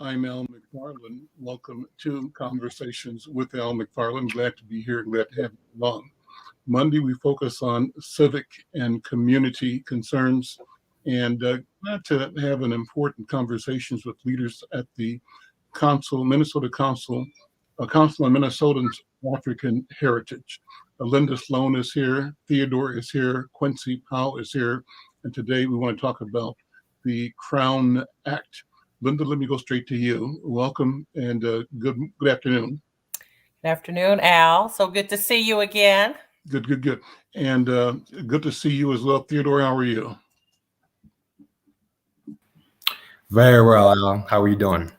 I'm Al McFarlane. Welcome to Conversations with Al McFarlane. Glad to be here. Glad to have you along. Monday, we focus on civic and community concerns, and glad to have an important conversations with leaders at the Minnesota Council, Council on Minnesotans African Heritage. Linda Sloan is here, Theodore is here, Quincy Powell is here, and today we want to talk about the Crown Act. Linda, let me go straight to you. Welcome and good afternoon. Good afternoon, Al. So good to see you again. Good. And good to see you as well. Theodore, how are you? Very well, Al. How are you doing?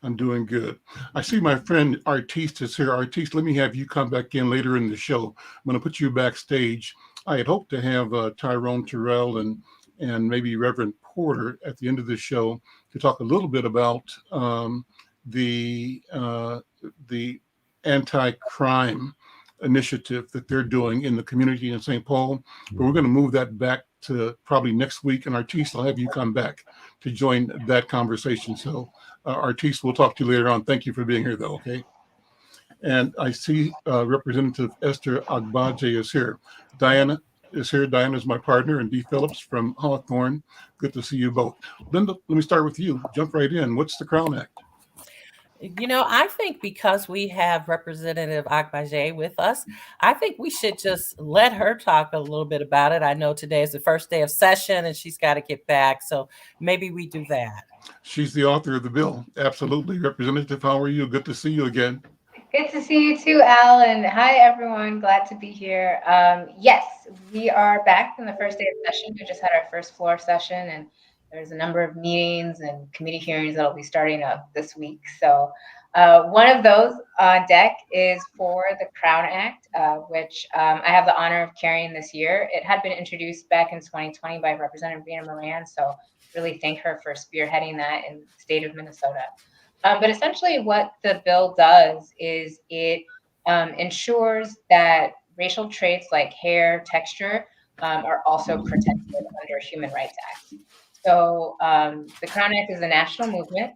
I'm doing good. I see my friend Artiste is here. Artiste, let me have you come back in later in the show. I'm going to put you backstage. I had hoped to have Tyrone Terrell and maybe Reverend Porter at the end of the show to talk a little bit about the the anti-crime initiative that they're doing in the community in St. Paul. But we're going to move that back to probably next week. And Artiste, I'll have you come back to join that conversation. So Artiste, we'll talk to you later on. Thank you for being here, though, okay? And I see Representative Esther Agbaje is here. Diana is here. Diana is my partner, and Dee Phillips from Hawthorne. Good to see you both. Linda, let me start with you. Jump right in. What's the Crown Act? I think because we have Representative Agbaje with us, I think we should just let her talk a little bit about it. I know today is the first day of session and she's got to get back. So maybe we do that. She's the author of the bill. Absolutely. Representative, how are you? Good to see you again. Good to see you too, Al, and hi everyone. Glad to be here. Yes, we are back in the first day of session. We just had our first floor session, and there's a number of meetings and committee hearings that'll be starting up this week. So one of those on deck is for the Crown Act, which I have the honor of carrying this year. It had been introduced back in 2020 by Representative Rena Moran, so really thank her for spearheading that in the state of Minnesota. But essentially what the bill does is it ensures that racial traits like hair, texture are also protected under Human Rights Act. So the Crown Act is a national movement.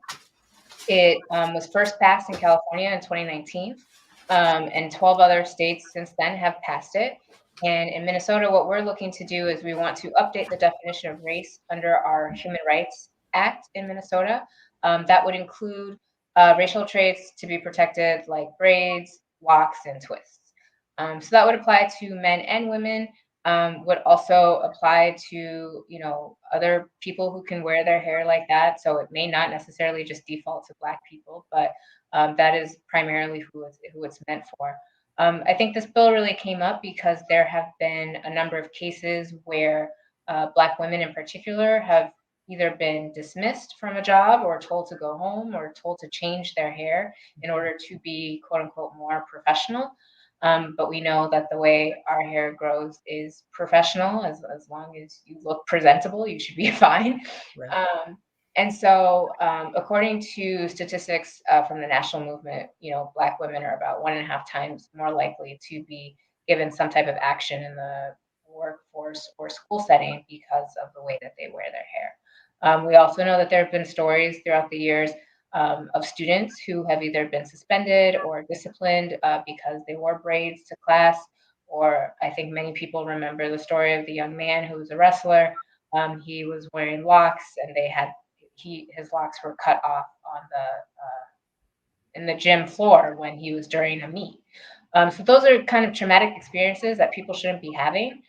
It was first passed in California in 2019, and 12 other states since then have passed it. And in Minnesota, what we're looking to do is we want to update the definition of race under our Human Rights Act in Minnesota. That would include racial traits to be protected like braids, locks, and twists. So that would apply to men and women, would also apply to, other people who can wear their hair like that. So it may not necessarily just default to Black people, but that is primarily who it's meant for. I think this bill really came up because there have been a number of cases where Black women in particular have either been dismissed from a job or told to go home or told to change their hair in order to be quote unquote more professional. But we know that the way our hair grows is professional. As long as you look presentable, you should be fine. Right. And so according to statistics from the national movement, Black women are about 1.5 times more likely to be given some type of action in the workforce or school setting because of the way that they wear their hair. We also know that there have been stories throughout the years of students who have either been suspended or disciplined because they wore braids to class. Or I think many people remember the story of the young man who was a wrestler. He was wearing locks, and his locks were cut off on in the gym floor when he was during a meet. So those are kind of traumatic experiences that people shouldn't be having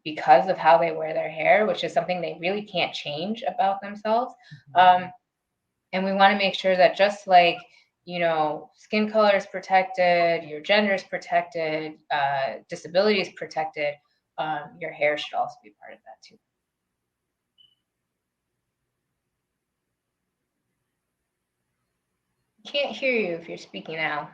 because of how they wear their hair, which is something they really can't change about themselves. And we want to make sure that just like, skin color is protected, your gender is protected, disability is protected, your hair should also be part of that too. Can't hear you if you're speaking now.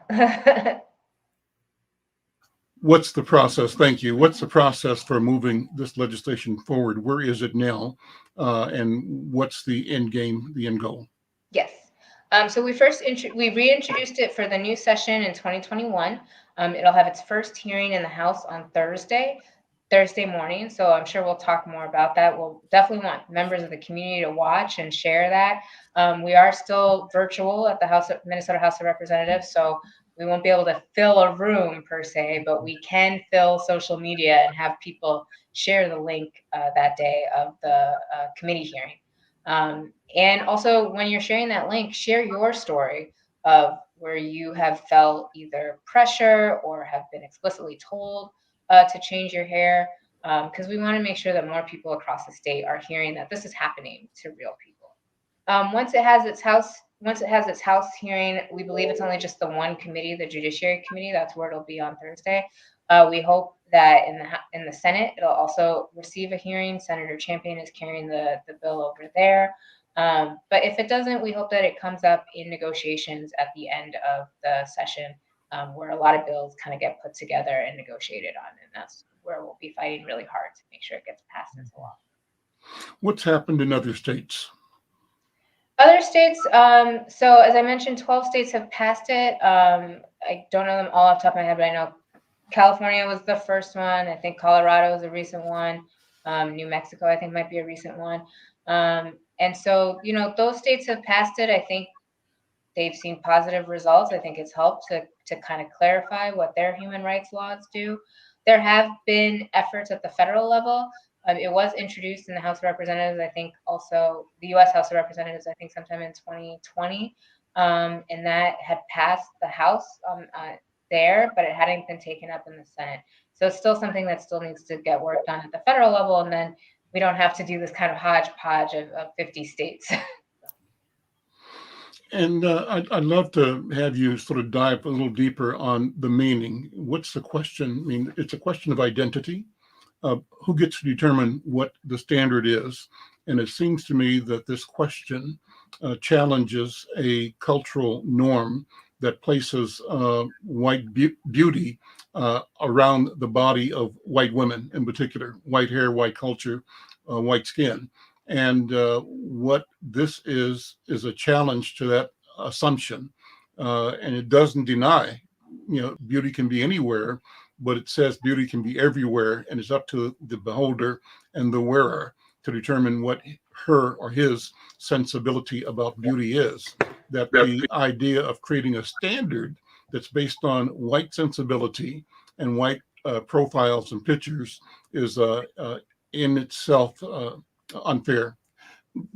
What's the process? Thank you. What's the process for moving this legislation forward? Where is it now? And what's the end game, the end goal? Yes. So we reintroduced it for the new session in 2021. It'll have its first hearing in the House on Thursday. Thursday morning. So I'm sure we'll talk more about that. We'll definitely want members of the community to watch and share that. We are still virtual at the Minnesota House of Representatives, so we won't be able to fill a room per se, but we can fill social media and have people share the link that day of the committee hearing. And also, when you're sharing that link, share your story of where you have felt either pressure or have been explicitly told to change your hair, because we want to make sure that more people across the state are hearing that this is happening to real people. Once it has its house hearing, we believe it's only just the one committee, the Judiciary Committee. That's where it'll be on Thursday. We hope that in the Senate, it'll also receive a hearing. Senator Champion is carrying the bill over there. But if it doesn't, we hope that it comes up in negotiations at the end of the session, where a lot of bills kind of get put together and negotiated on. And that's where we'll be fighting really hard to make sure it gets passed into law. What's happened in other states? Other states, so as I mentioned, 12 states have passed it. I don't know them all off the top of my head, but I know California was the first one. I think Colorado is a recent one. New Mexico, I think, might be a recent one. And so, those states have passed it. I think they've seen positive results. I think it's helped to kind of clarify what their human rights laws do. There have been efforts at the federal level. It was introduced in the House of Representatives, I think also the U.S. House of Representatives, I think sometime in 2020. And that had passed the House there, but it hadn't been taken up in the Senate. So it's still something that still needs to get worked on at the federal level. And then we don't have to do this kind of hodgepodge of 50 states. And I'd love to have you sort of dive a little deeper on the meaning. What's the question? I mean, it's a question of identity. Who gets to determine what the standard is? And it seems to me that this question challenges a cultural norm that places white beauty around the body of white women, in particular, white hair, white culture, white skin. And what this is a challenge to that assumption. And it doesn't deny, beauty can be anywhere, but it says beauty can be everywhere, and it's up to the beholder and the wearer to determine what her or his sensibility about beauty is. That the idea of creating a standard that's based on white sensibility and white profiles and pictures is in itself unfair.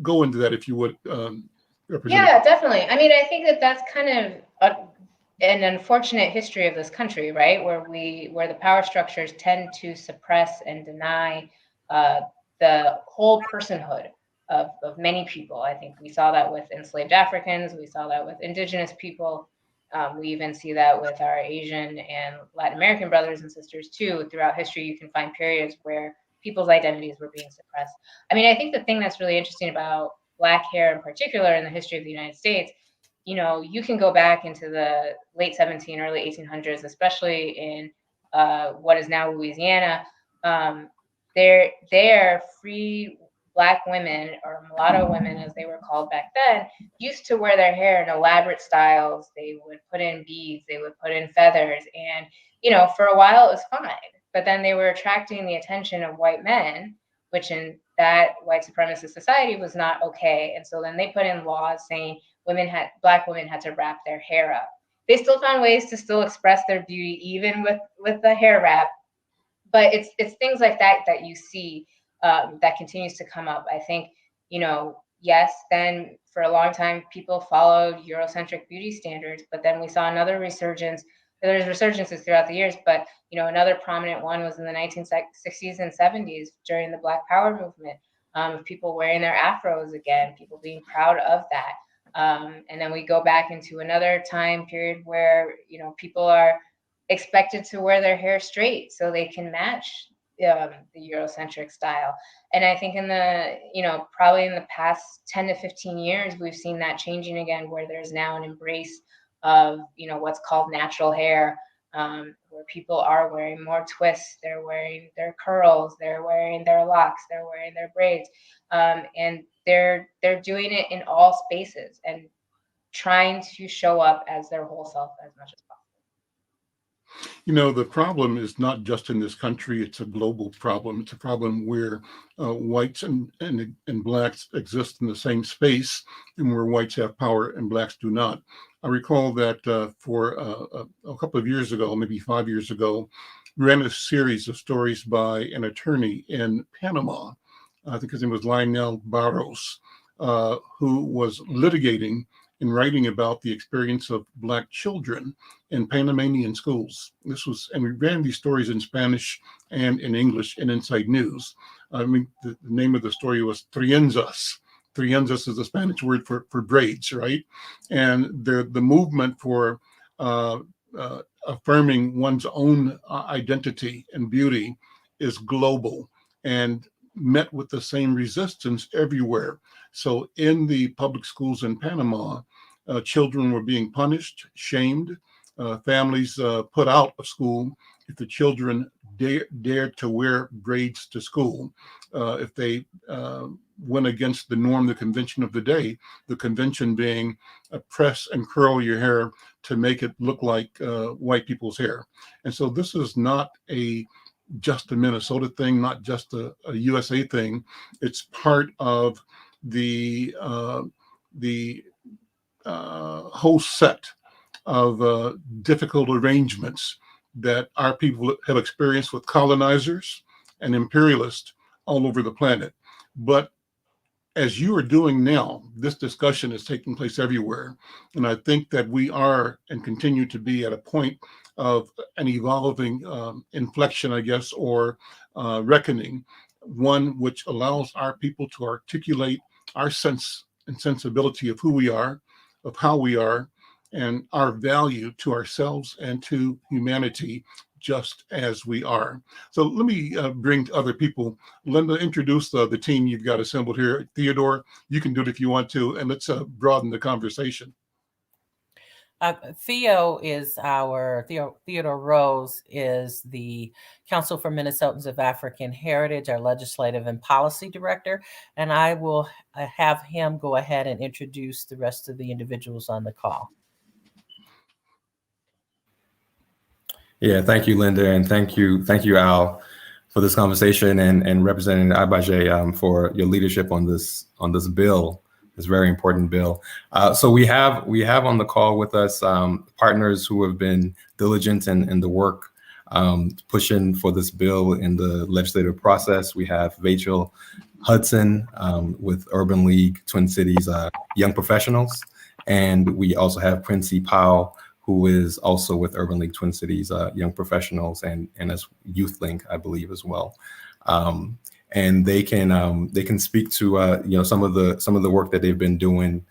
Go into that if you would. Yeah, definitely. I mean, I think that that's kind of an unfortunate history of this country, right? Where the power structures tend to suppress and deny the whole personhood of many people. I think we saw that with enslaved Africans. We saw that with indigenous people. We even see that with our Asian and Latin American brothers and sisters too. Throughout history, you can find periods where people's identities were being suppressed. I mean, I think the thing that's really interesting about Black hair in particular in the history of the United States, you can go back into the late 1700s, early 1800s, especially in what is now Louisiana. There, free Black women, or mulatto women as they were called back then, used to wear their hair in elaborate styles. They would put in beads, they would put in feathers, and for a while it was fine. But then they were attracting the attention of white men, which in that white supremacist society was not okay. And so then they put in laws saying Black women had to wrap their hair up. They still found ways to still express their beauty, even with the hair wrap. But it's things like that you see that continues to come up. I think, yes, then for a long time, people followed Eurocentric beauty standards, but then we saw another resurgence. There's resurgences throughout the years, but another prominent one was in the 1960s and 70s during the Black Power movement, of people wearing their afros again, people being proud of that. And then we go back into another time period where people are expected to wear their hair straight so they can match the Eurocentric style. And I think in the probably in the past 10 to 15 years, we've seen that changing again, where there's now an embrace of what's called natural hair, where people are wearing more twists, they're wearing their curls, they're wearing their locks, they're wearing their braids, and they're doing it in all spaces and trying to show up as their whole self as much as possible. You know, the problem is not just in this country, it's a global problem. It's a problem where whites and blacks exist in the same space, and where whites have power and blacks do not. I recall that for a couple of years ago, maybe 5 years ago, ran a series of stories by an attorney in Panama. I think his name was Lionel Barros, who was litigating and writing about the experience of black children in Panamanian schools. And we ran these stories in Spanish and in English in Inside News. I mean, the name of the story was Trienzas. Trienzas is the Spanish word for braids, right? And the movement for affirming one's own identity and beauty is global and met with the same resistance everywhere. So in the public schools in Panama, children were being punished, shamed, families put out of school if the children dared to wear braids to school. If they went against the norm, the convention of the day, the convention being press and curl your hair to make it look like white people's hair. And so this is not just a Minnesota thing, not just a USA thing. It's part of the whole set of difficult arrangements that our people have experienced with colonizers and imperialists all over the planet. But as you are doing now, this discussion is taking place everywhere. And I think that we are and continue to be at a point of an evolving inflection, I guess, or reckoning, one which allows our people to articulate our sense and sensibility of who we are, of how we are, and our value to ourselves and to humanity just as we are. So let me bring other people. Linda, introduce the team you've got assembled here. Theodore, you can do it if you want to, and let's broaden the conversation. Theodore Rose is the Council for Minnesotans of African Heritage, our legislative and policy director, and I will have him go ahead and introduce the rest of the individuals on the call. Yeah, thank you, Linda, and thank you, Al, for this conversation and representing Agbaje for your leadership on this bill, this very important bill. So we have on the call with us partners who have been diligent in the work pushing for this bill in the legislative process. We have Rachel Hudson with Urban League Twin Cities Young Professionals, and we also have Quincy Powell, who is also with Urban League Twin Cities Young Professionals and as Youth Link, I believe, as well. And they can speak to some of the work that they've been doing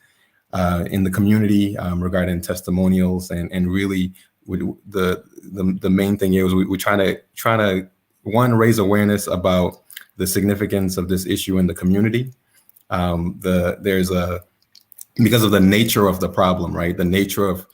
in the community regarding testimonials, and really the main thing is we're trying to raise awareness about the significance of this issue in the community. Because of the nature of the problem, right? The nature of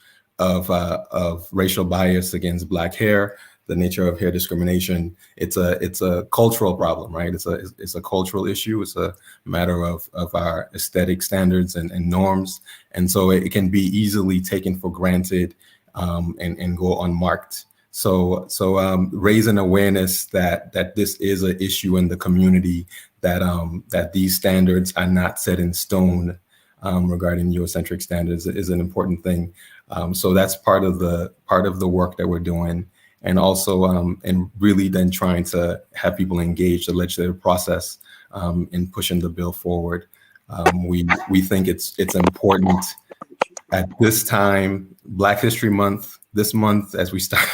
racial bias against Black hair, the nature of hair discrimination. It's a cultural problem, right? It's a cultural issue. It's a matter of our aesthetic standards and norms, and so it can be easily taken for granted and go unmarked. So raising awareness that this is an issue in the community, that these standards are not set in stone regarding Eurocentric standards is an important thing. So that's part of the work that we're doing, and also and really then trying to have people engage the legislative process in pushing the bill forward. We think it's important at this time, Black History Month. This month, as we start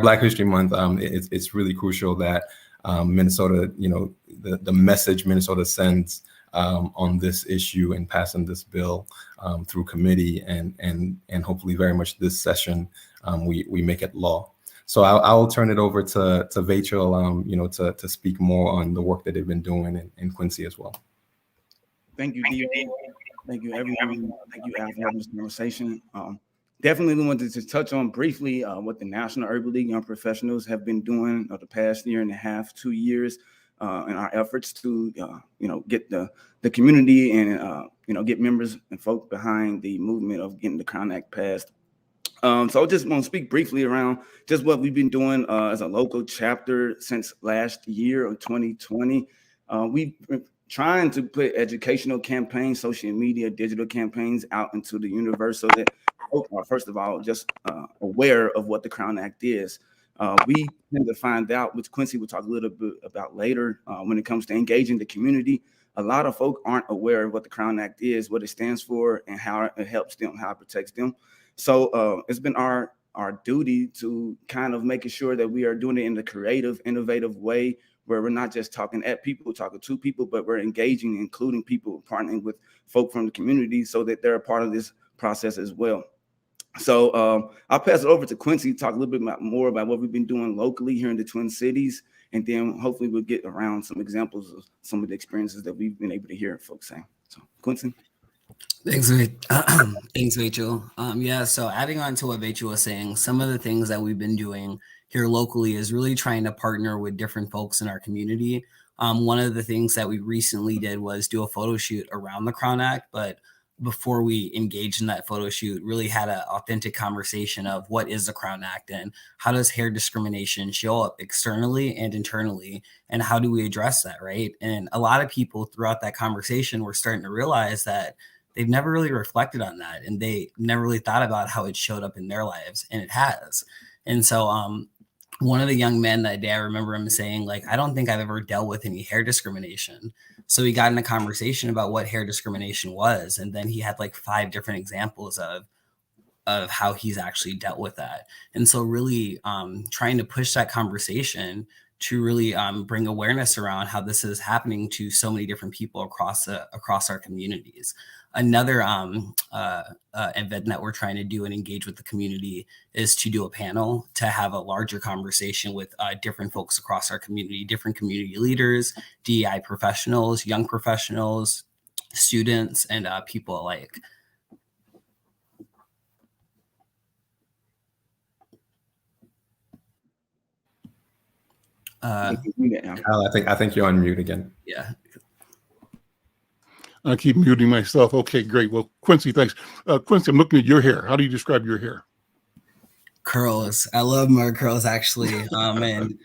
Black History Month, it's really crucial that Minnesota, the message Minnesota sends on this issue and passing this bill through committee and hopefully very much this session, we make it law. So I'll turn it over to Rachel, to speak more on the work that they've been doing in Quincy as well. Thank you, Theo. Thank you, everyone. Thank you, Al, for having this conversation. Definitely wanted to touch on briefly what the National Urban League Young Professionals have been doing the past year and a half, 2 years, in our efforts to, get the community and, get members and folk behind the movement of getting the Crown Act passed. So I just want to speak briefly around just what we've been doing as a local chapter since last year of 2020. We've been trying to put educational campaigns, social media, digital campaigns out into the universe so that folk are, first of all, just aware of what the Crown Act is. We tend to find out, which Quincy will talk a little bit about later, when it comes to engaging the community. A lot of folk aren't aware of what the Crown Act is, what it stands for, and how it helps them, how it protects them. So it's been our duty to kind of making sure that we are doing it in a creative, innovative way where we're not just talking at people, talking to people, but we're engaging, including people, partnering with folk from the community so that they're a part of this process as well. So I'll pass it over to Quincy to talk a little bit more about what we've been doing locally here in the Twin Cities. And then hopefully we'll get around some examples of some of the experiences that we've been able to hear folks saying. So Quincy. Thanks, Rachel. Yeah, so adding on to what Rachel was saying, some of the things that we've been doing here locally is really trying to partner with different folks in our community. One of the things that we recently did was do a photo shoot around the Crown Act, but before we engaged in that photo shoot, really had an authentic conversation of what is the Crown Act and how does hair discrimination show up externally and internally, and how do we address that, right? And a lot of people throughout that conversation were starting to realize that they've never really reflected on that, and they never really thought about how it showed up in their lives, and it has. And so one of the young men that day, I remember him saying, like, I don't think I've ever dealt with any hair discrimination. So we got in a conversation about what hair discrimination was, and then he had like 5 different examples of how he's actually dealt with that. And so really trying to push that conversation to really bring awareness around how this is happening to so many different people across our communities. Another event that we're trying to do and engage with the community is to do a panel to have a larger conversation with different folks across our community, different community leaders, DEI professionals, young professionals, students, and people alike. Al, I think you're on mute again. Yeah. I keep muting myself. Okay, great. Well, Quincy, thanks. Quincy, I'm looking at your hair. How do you describe your hair? Curls. I love my curls, actually. And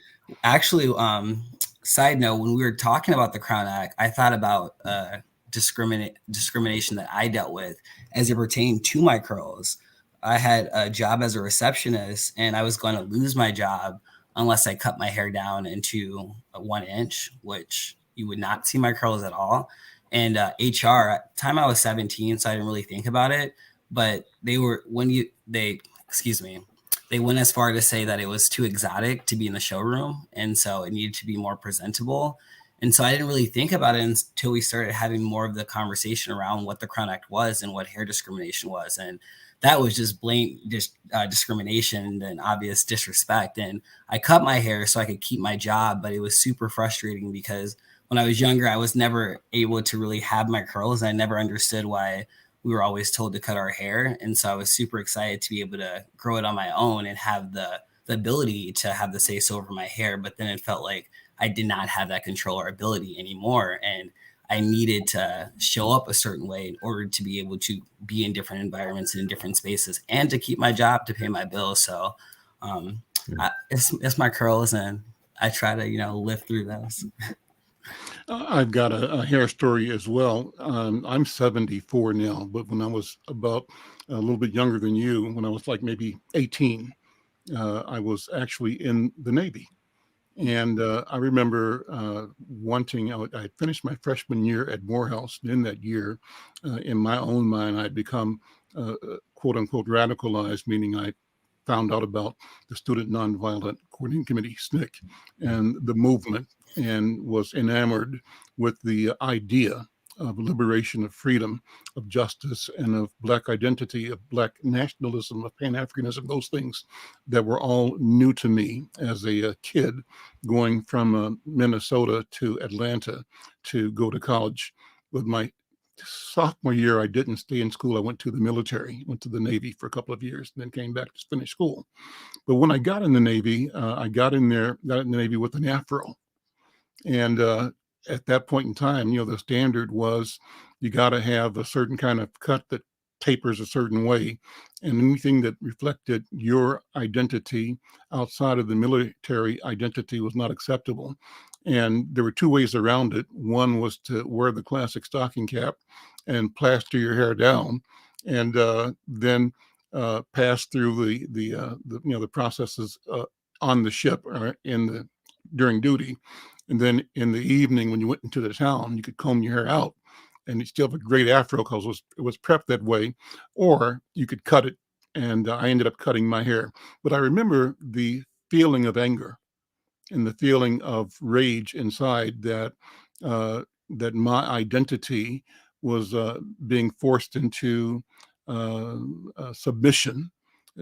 actually, side note, when we were talking about the Crown Act, I thought about discrimination that I dealt with as it pertained to my curls. I had a job as a receptionist, and I was going to lose my job unless I cut my hair down into 1 inch, which you would not see my curls at all. And HR, at the time I was 17, so I didn't really think about it. But they went as far to say that it was too exotic to be in the showroom, and so it needed to be more presentable. And so I didn't really think about it until we started having more of the conversation around what the Crown Act was and what hair discrimination was. And that was just blatant discrimination and obvious disrespect. And I cut my hair so I could keep my job, but it was super frustrating because when I was younger, I was never able to really have my curls. I never understood why we were always told to cut our hair. And so I was super excited to be able to grow it on my own and have the ability to have the say so over my hair. But then it felt like I did not have that control or ability anymore. And I needed to show up a certain way in order to be able to be in different environments and in different spaces and to keep my job, to pay my bills. So it's my curls, and I try to, live through those. I've got a hair story as well. I'm 74 now, but when I was about a little bit younger than you, when I was like maybe 18, I was actually in the Navy. And I remember I finished my freshman year at Morehouse. And in that year, in my own mind, I'd become quote unquote radicalized, meaning I found out about the Student Nonviolent Coordinating Committee, SNCC, and the movement, and was enamored with the idea of liberation, of freedom, of justice, and of Black identity, of Black nationalism, of Pan-Africanism, those things that were all new to me as a kid going from Minnesota to Atlanta to go to college. With my sophomore year, I didn't stay in school. I went to the military, went to the Navy for a couple of years, and then came back to finish school. But when I got in the Navy, I got in the Navy with an afro. And at that point in time, the standard was you got to have a certain kind of cut that tapers a certain way, and anything that reflected your identity outside of the military identity was not acceptable. And there were two ways around it. One was to wear the classic stocking cap and plaster your hair down, and then pass through the processes on the ship or during duty. And then in the evening, when you went into the town, you could comb your hair out and you still have a great afro because it was prepped that way, or you could cut it. And I ended up cutting my hair. But I remember the feeling of anger and the feeling of rage inside that my identity was being forced into submission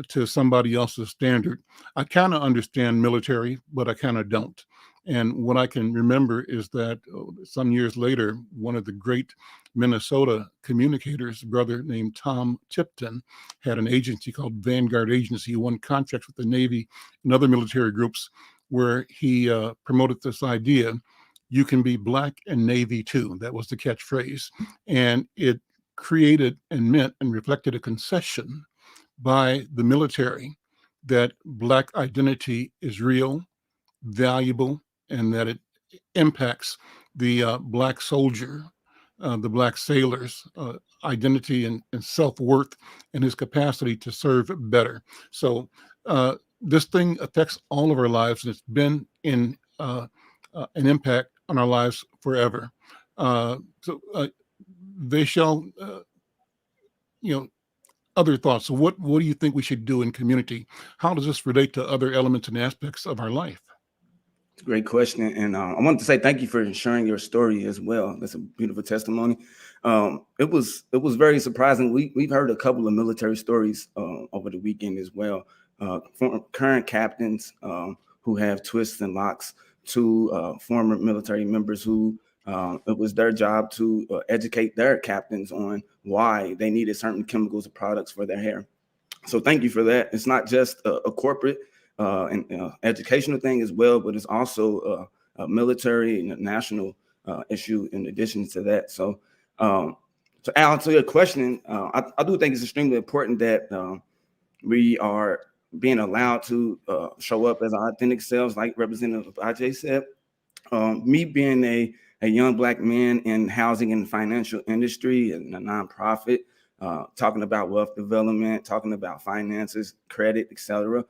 to somebody else's standard. I kind of understand military, but I kind of don't. And what I can remember is that some years later, one of the great Minnesota communicators, a brother named Tom Tipton, had an agency called Vanguard Agency. He won contracts with the Navy and other military groups where he promoted this idea, you can be black and Navy too. That was the catchphrase. And it created and meant and reflected a concession by the military that black identity is real, valuable, and that it impacts the black soldier, the black sailor's identity and self-worth and his capacity to serve better. So this thing affects all of our lives, and it's been in an impact on our lives forever. They shall, other thoughts. So what do you think we should do in community? How does this relate to other elements and aspects of our life? It's a great question. And I wanted to say thank you for sharing your story as well. That's a beautiful testimony. It was very surprising. We've heard a couple of military stories over the weekend as well. From current captains who have twists and locks to former military members who it was their job to educate their captains on why they needed certain chemicals or products for their hair. So thank you for that. It's not just a corporate and educational thing as well, but it's also a military and a national issue in addition to that. So to Al, to your question, I do think it's extremely important that we are being allowed to show up as our authentic selves, like Representative Ajay said. Me being a young black man in housing and financial industry and a nonprofit, talking about wealth development, talking about finances, credit, etc.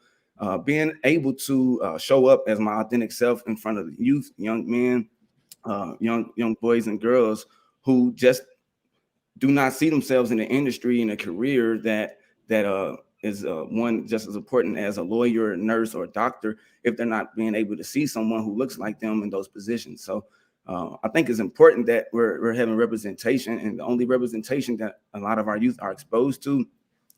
Being able to show up as my authentic self in front of the youth, young men, young boys and girls who just do not see themselves in the industry in a career that is one just as important as a lawyer, a nurse, or a doctor if they're not being able to see someone who looks like them in those positions. So I think it's important that we're having representation, and the only representation that a lot of our youth are exposed to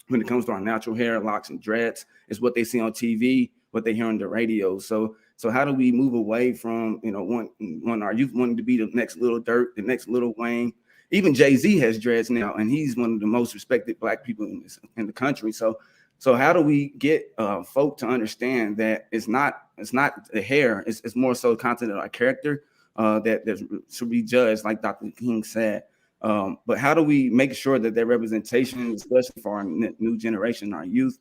when it comes to our natural hair, locks, and dreads is what they see on TV, what they hear on the radio. So how do we move away from, when our youth wanting to be the next Little Dirt, the next Little Wayne? Even Jay-Z has dreads now, and he's one of the most respected black people in the country. So how do we get folk to understand that it's not the hair, it's more so content of our character that should be judged, like Dr. King said. But how do we make sure that their representation, especially for our new generation, our youth,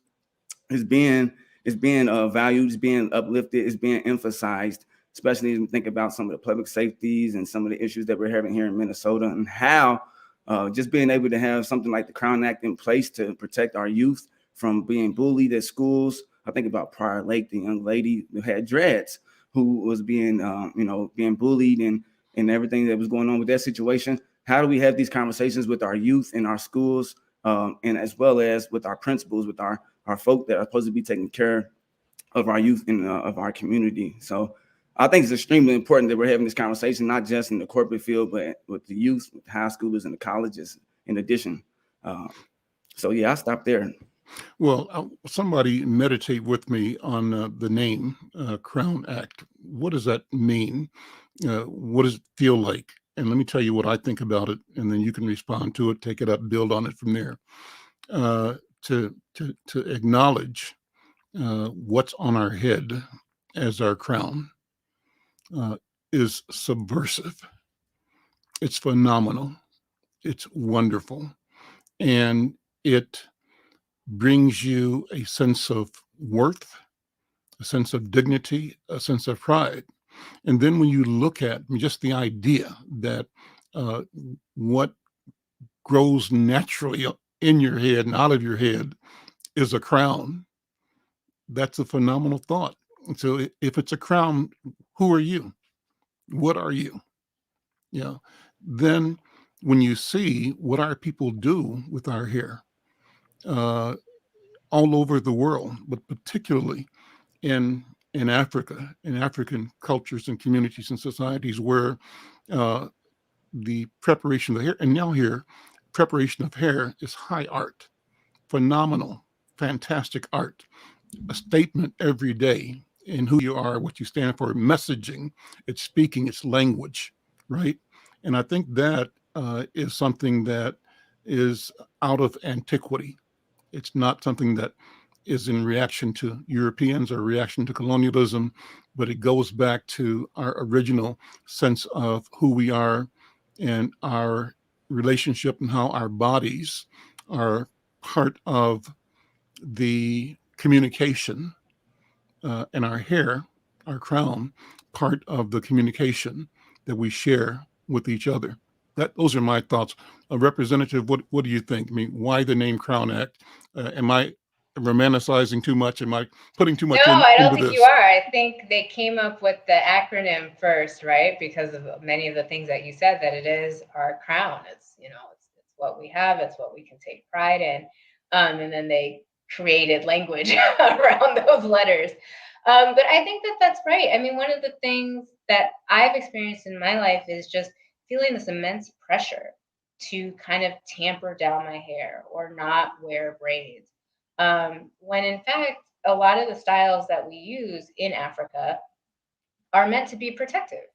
is being valued, is being uplifted, is being emphasized, especially as we think about some of the public safeties and some of the issues that we're having here in Minnesota, and how just being able to have something like the Crown Act in place to protect our youth from being bullied at schools. I think about Prior Lake, the young lady who had dreads, who was being bullied and everything that was going on with that situation. How do we have these conversations with our youth in our schools, and as well as with our principals, with our folk that are supposed to be taking care of our youth and of our community? So I think it's extremely important that we're having this conversation, not just in the corporate field, but with the youth, with high schoolers and the colleges in addition. So yeah, I'll stop there. Well, somebody meditate with me on the name Crown Act. What does that mean? What does it feel like? And let me tell you what I think about it, and then you can respond to it, take it up, build on it from there. To acknowledge what's on our head as our crown is subversive. It's phenomenal. It's wonderful. And it brings you a sense of worth, a sense of dignity, a sense of pride. And then when you look at just the idea that uh, what grows naturally in your head and out of your head is a crown, that's a phenomenal thought. And so if it's a crown, who are you? What are you? Yeah. Then when you see what our people do with our hair uh, all over the world, but particularly in Africa, in African cultures and communities and societies where uh, the preparation of the hair, and now here, preparation of hair is high art, phenomenal, fantastic art, a statement every day in who you are, what you stand for, messaging, it's speaking, it's language, right? And I think that is something that is out of antiquity. It's not something that is in reaction to Europeans or reaction to colonialism, but it goes back to our original sense of who we are and our relationship and how our bodies are part of the communication and our hair, our crown, part of the communication that we share with each other. Those are my thoughts. Representative, what do you think? I mean, why the name Crown Act? Am I romanticizing too much? Am I putting too much No, I don't into think this? you are. I think they came up with the acronym first, right? Because of many of the things that you said, that it is our crown. It's, it's what we have. It's what we can take pride in. And then they created language around those letters. But I think that that's right. I mean, one of the things that I've experienced in my life is just feeling this immense pressure to kind of tamper down my hair or not wear braids. When in fact, a lot of the styles that we use in Africa are meant to be protective.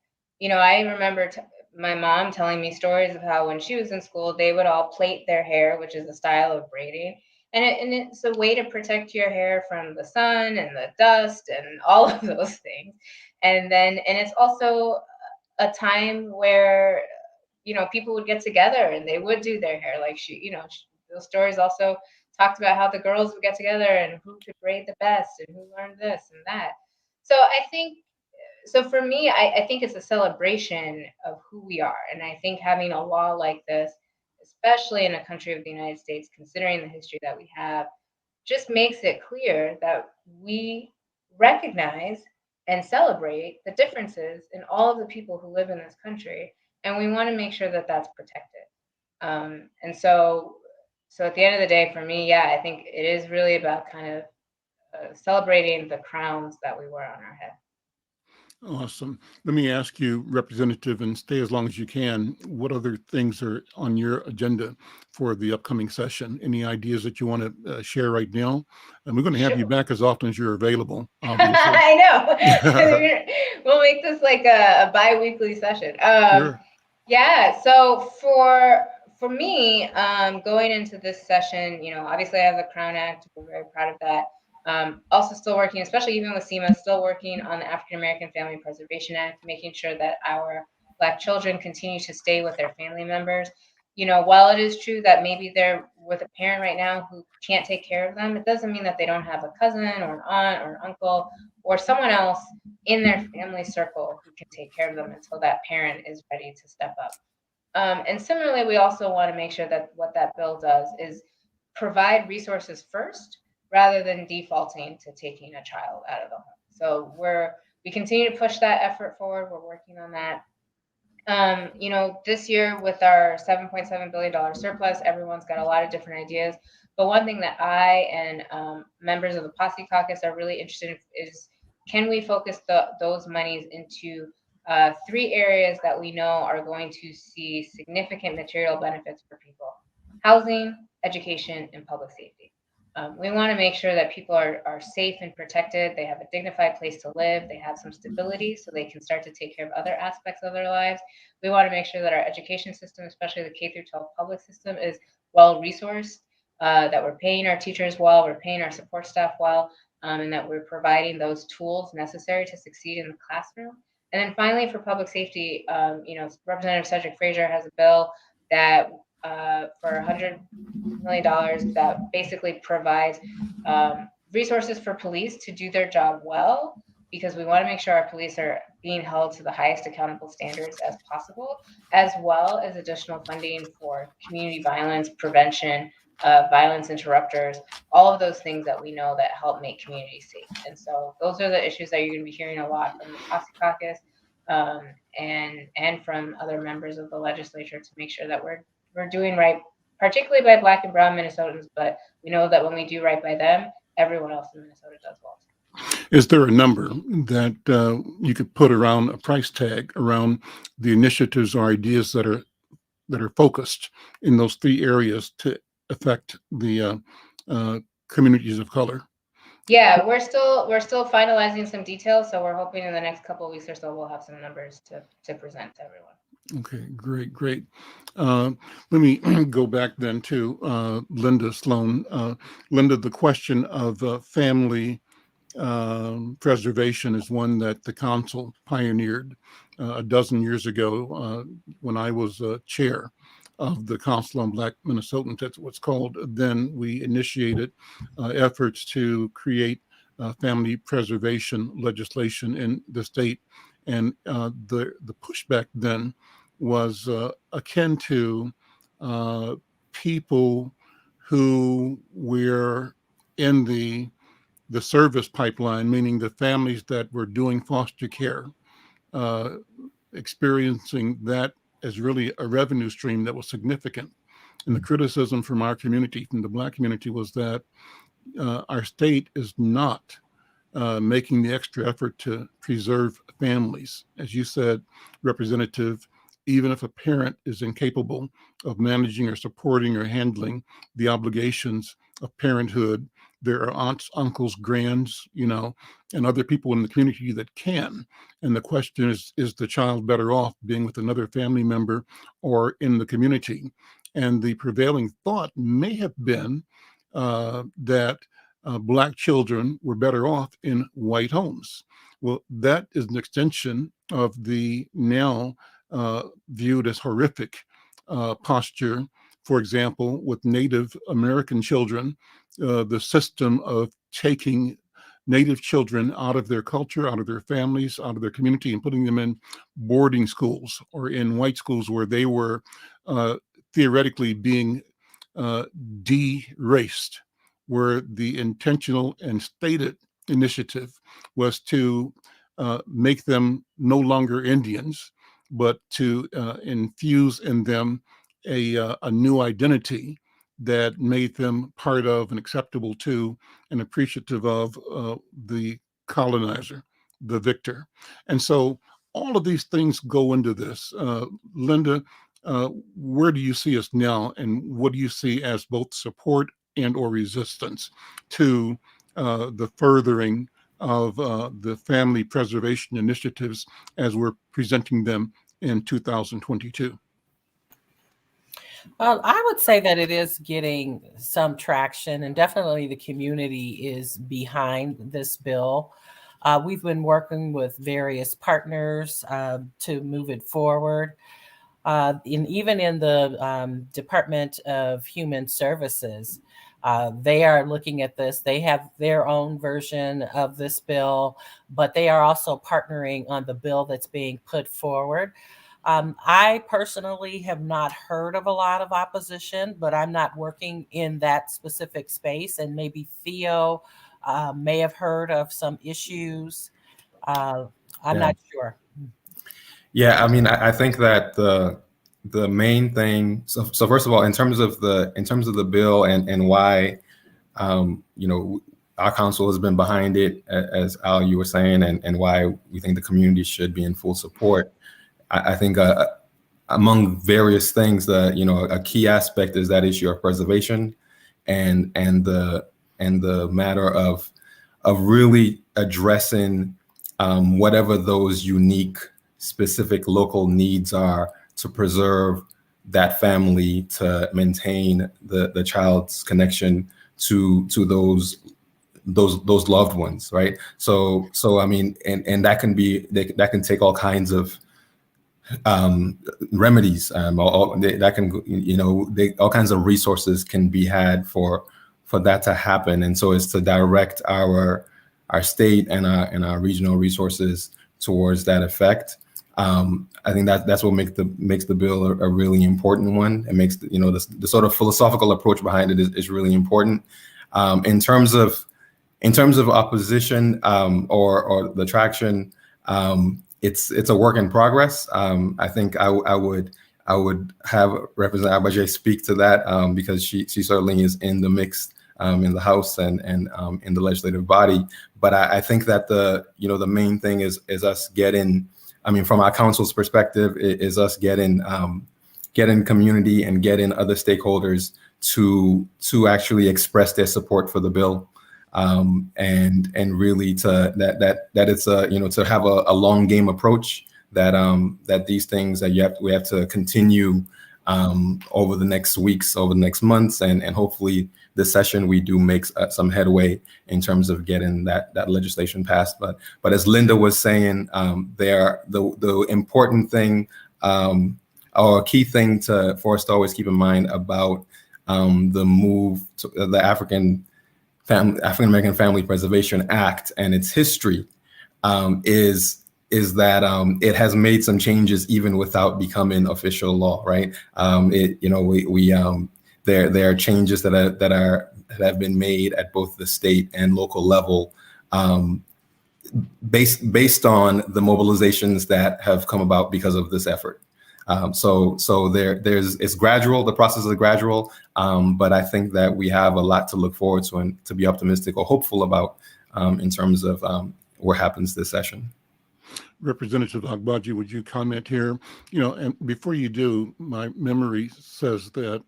I remember my mom telling me stories of how when she was in school, they would all plait their hair, which is a style of braiding. And it's a way to protect your hair from the sun and the dust and all of those things. And it's also a time where, people would get together and they would do their hair. Like those stories also talked about how the girls would get together and who could braid the best and who learned this and that. So I think, so for me, I think it's a celebration of who we are. And I think having a law like this, especially in a country of the United States, considering the history that we have, just makes it clear that we recognize and celebrate the differences in all of the people who live in this country. And we want to make sure that that's protected. And so at the end of the day, for me, yeah, I think it is really about kind of celebrating the crowns that we wear on our head. Awesome. Let me ask you, Representative, and stay as long as you can, what other things are on your agenda for the upcoming session? Any ideas that you want to share right now? And we're going to have you back as often as you're available, obviously. I know. We'll make this like a bi-weekly session. Sure. Yeah. So for me, going into this session, obviously I have the Crown Act. We're very proud of that. Also still working, especially even with SEMA, still working on the African American Family Preservation Act, making sure that our Black children continue to stay with their family members. While it is true that maybe they're with a parent right now who can't take care of them, it doesn't mean that they don't have a cousin or an aunt or an uncle or someone else in their family circle who can take care of them until that parent is ready to step up. And similarly, we also want to make sure that what that bill does is provide resources first rather than defaulting to taking a child out of the home. So we continue to push that effort forward. We're working on that. This year with our $7.7 billion surplus, everyone's got a lot of different ideas. But one thing that I and members of the Posse Caucus are really interested in is, can we focus those monies into 3 areas that we know are going to see significant material benefits for people: housing, education, and public safety. We want to make sure that people are safe and protected. They have a dignified place to live. They have some stability so they can start to take care of other aspects of their lives. We want to make sure that our education system, especially the K through 12 public system, is well resourced, that we're paying our teachers well, we're paying our support staff well, and that we're providing those tools necessary to succeed in the classroom. And then finally, for public safety, Representative Cedric Frazier has a bill that for $100 million that basically provides resources for police to do their job well, because we want to make sure our police are being held to the highest accountable standards as possible, as well as additional funding for community violence prevention, violence interrupters, all of those things that we know that help make communities safe. And so those are the issues that you're going to be hearing a lot from the Posse Caucus and from other members of the legislature to make sure that we're doing right, particularly by Black and Brown Minnesotans, but we know that when we do right by them, everyone else in Minnesota does well. Is there a number that you could put around a price tag around the initiatives or ideas that are focused in those three areas to affect the communities of color? Yeah, we're still finalizing some details, so we're hoping in the next couple of weeks or so we'll have some numbers to present to everyone. Okay, great. Let me go back then to Linda Sloan. Linda, the question of family preservation is one that the council pioneered a dozen years ago when I was chair of the Council on Black Minnesotans. That's what's called. Then we initiated efforts to create family preservation legislation in the state, and the pushback then was akin to people who were in the service pipeline, meaning the families that were doing foster care, experiencing that as really a revenue stream that was significant. And the criticism from our community, from the Black community, was that our state is not making the extra effort to preserve families. As you said, Representative, even if a parent is incapable of managing or supporting or handling the obligations of parenthood, there are aunts, uncles, grands, and other people in the community that can. And the question is the child better off being with another family member or in the community? And the prevailing thought may have been that Black children were better off in white homes. Well, that is an extension of the now viewed as horrific posture. For example, with Native American children, the system of taking Native children out of their culture, out of their families, out of their community, and putting them in boarding schools or in white schools where they were theoretically being de-raced, where the intentional and stated initiative was to make them no longer Indians, but to infuse in them a new identity that made them part of and acceptable to and appreciative of the colonizer, the victor. And so all of these things go into this. Linda, where do you see us now, and what do you see as both support and or resistance to the furthering of the family preservation initiatives as we're presenting them in 2022? Well, I would say that it is getting some traction, and definitely the community is behind this bill. We've been working with various partners to move it forward. Even in the Department of Human Services, they are looking at this. They have their own version of this bill, but they are also partnering on the bill that's being put forward. I personally have not heard of a lot of opposition, but I'm not working in that specific space. And maybe Theo may have heard of some issues. I'm not sure. Yeah, I mean, I think that the main thing. So first of all, in terms of the bill and why, our council has been behind it, as Al, you were saying, and why we think the community should be in full support. I think among various things, a key aspect is that issue of preservation, and the matter of really addressing whatever those unique, specific local needs are to preserve that family, to maintain the child's connection to those loved ones, right? So I mean, and that can take all kinds of remedies. That can, all kinds of resources can be had for that to happen. And so it's to direct our state and our regional resources towards that effect. I think that's what makes the bill a really important one. It makes the sort of philosophical approach behind it is really important. In terms of opposition or the traction, it's a work in progress. I think I would have Representative Abaje speak to that because she certainly is in the mix in the House and in the legislative body. But I think that the main thing is us getting, from our council's perspective, is us getting community and getting other stakeholders to actually express their support for the bill. And really that it's to have a long game approach that these things that we have to continue over the next weeks, over the next months, and hopefully this session we do make some headway in terms of getting that legislation passed. But as Linda was saying, the important thing or a key thing for us to always keep in mind about the move to the African American Family Preservation Act and its history is that it has made some changes even without becoming official law, right? There are changes that have been made at both the state and local level based on the mobilizations that have come about because of this effort. So it's gradual. The process is gradual, but I think that we have a lot to look forward to and to be optimistic or hopeful about in terms of what happens this session. Representative Agbaji, would you comment here? And before you do, my memory says that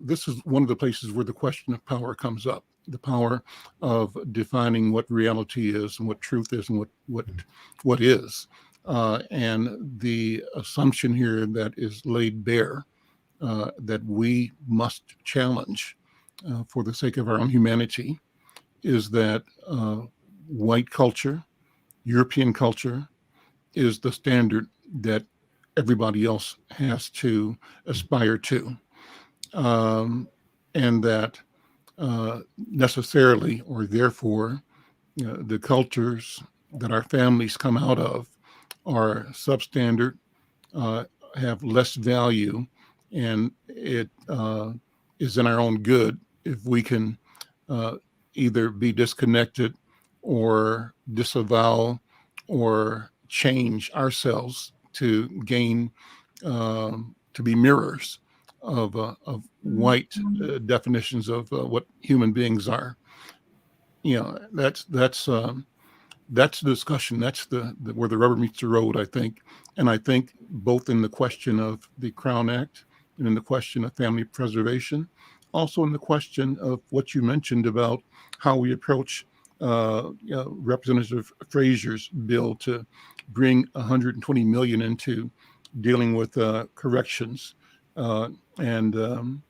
this is one of the places where the question of power comes up. The power of defining what reality is and what truth is and what is. And the assumption here that is laid bare that we must challenge for the sake of our own humanity is that white culture, European culture, is the standard that everybody else has to aspire to. And that necessarily or therefore the cultures that our families come out of are substandard, have less value, and it is in our own good if we can either be disconnected or disavow or change ourselves to gain to be mirrors of white definitions of what human beings are. That's the discussion. That's the where the rubber meets the road, I think. And I think both in the question of the Crown Act and in the question of family preservation, also in the question of what you mentioned about how we approach Representative Frazier's bill to bring 120 million into dealing with corrections and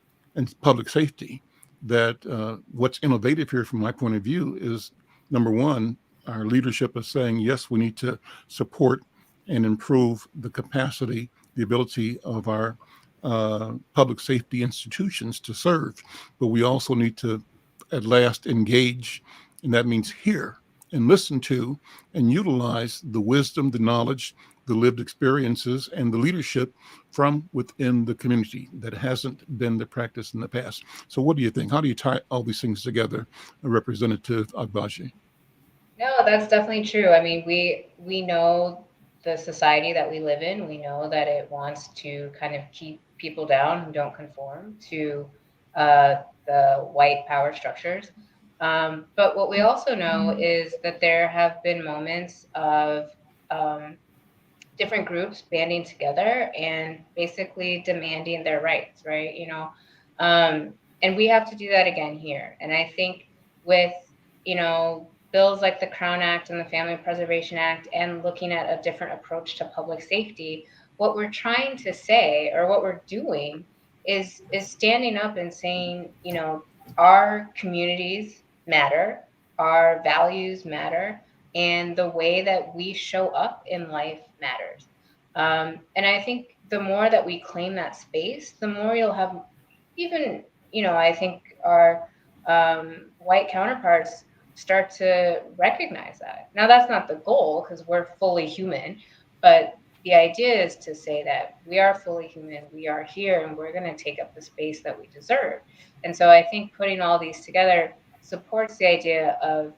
public safety. That what's innovative here, from my point of view, is number one, our leadership is saying yes, we need to support and improve the capacity, the ability of our public safety institutions to serve, but we also need to at last engage, and that means hear and listen to and utilize the wisdom, the knowledge, the lived experiences, and the leadership from within the community that hasn't been the practice in the past. So what do you think? How do you tie all these things together, Representative Agbaji? No, that's definitely true. I mean, we know the society that we live in. We know that it wants to kind of keep people down who don't conform to the white power structures. But what we also know is that there have been moments of different groups banding together and basically demanding their rights, right? And we have to do that again here. And I think with, bills like the Crown Act and the Family Preservation Act and looking at a different approach to public safety, what we're trying to say or what we're doing is standing up and saying, our communities matter, our values matter, and the way that we show up in life matters. And I think the more that we claim that space, the more you'll have even, I think our white counterparts start to recognize that. Now, that's not the goal because we're fully human, but the idea is to say that we are fully human, we are here, and we're going to take up the space that we deserve. And so I think putting all these together supports the idea of,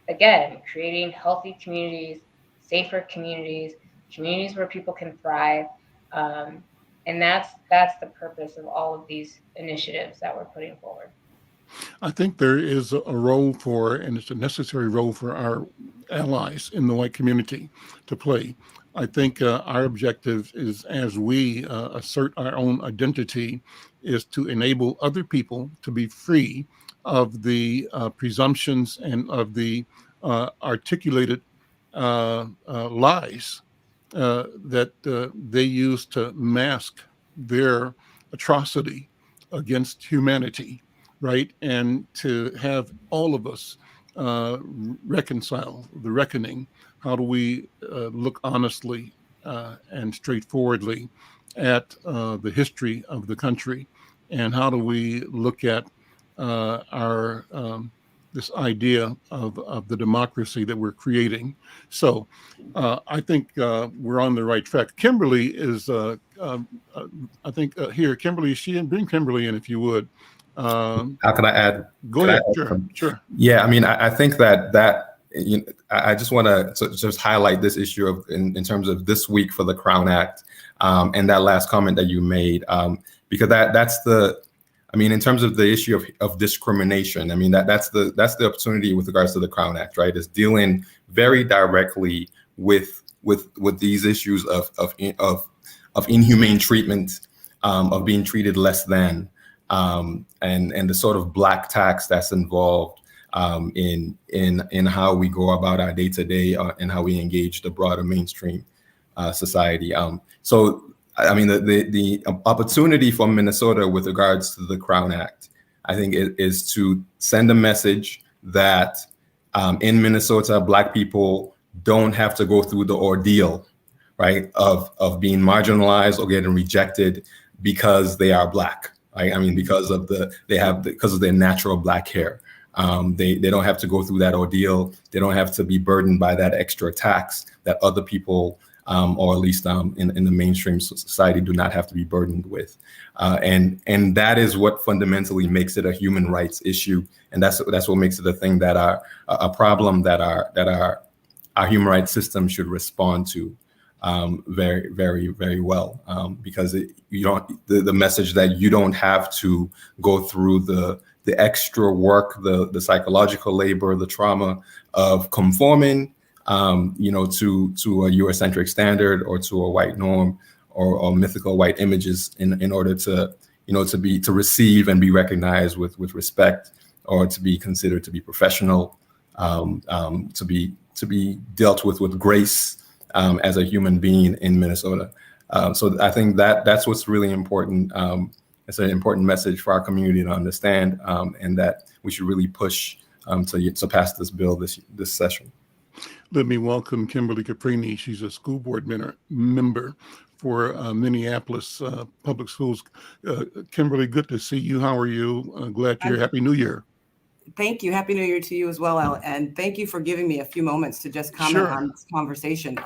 again, creating healthy communities, safer communities, communities where people can thrive. And that's the purpose of all of these initiatives that we're putting forward. I think there is a role for, and it's a necessary role for our allies in the white community to play. I think our objective is, as we assert our own identity, is to enable other people to be free of the presumptions and of the articulated lies that they use to mask their atrocity against humanity, right? And to have all of us reconcile the reckoning. How do we look honestly and straightforwardly at the history of the country? And how do we look at our this idea of the democracy that we're creating? So I think we're on the right track. Kimberly is, I think here, Kimberly, bring Kimberly in if you would. How can I add? Go ahead. Sure. Yeah, I mean, I think that I just want to just highlight this issue of in terms of this week for the Crown Act and that last comment that you made, because that's the, I mean, in terms of the issue of discrimination, I mean, that's the opportunity with regards to the Crown Act, right? Is dealing very directly with these issues of inhumane treatment, of being treated less than, and the sort of black tax that's involved in how we go about our day to day and how we engage the broader mainstream society. So, I mean, the opportunity for Minnesota with regards to the Crown Act, I think, is to send a message that in Minnesota, Black people don't have to go through the ordeal, right, of being marginalized or getting rejected because they are Black. Right? I mean, because of their natural Black hair. They don't have to go through that ordeal. They don't have to be burdened by that extra tax that other people, or at least in the mainstream society, do not have to be burdened with. And that is what fundamentally makes it a human rights issue. And that's what makes it a thing that a problem that our human rights system should respond to very, very, very well, because the message that you don't have to go through the extra work, the psychological labor, the trauma of conforming, to a Eurocentric standard or to a white norm or mythical white images in order to receive and be recognized with respect, or to be considered to be professional, to be dealt with grace. As a human being in Minnesota. So I think that's what's really important. It's an important message for our community to understand, and that we should really push to pass this bill this session. Let me welcome Kimberly Caprini. She's a school board member for Minneapolis Public Schools. Kimberly, good to see you. How are you? Glad you're here. Happy New Year. Thank you. Happy New Year to you as well, Al. And thank you for giving me a few moments to just comment on this conversation.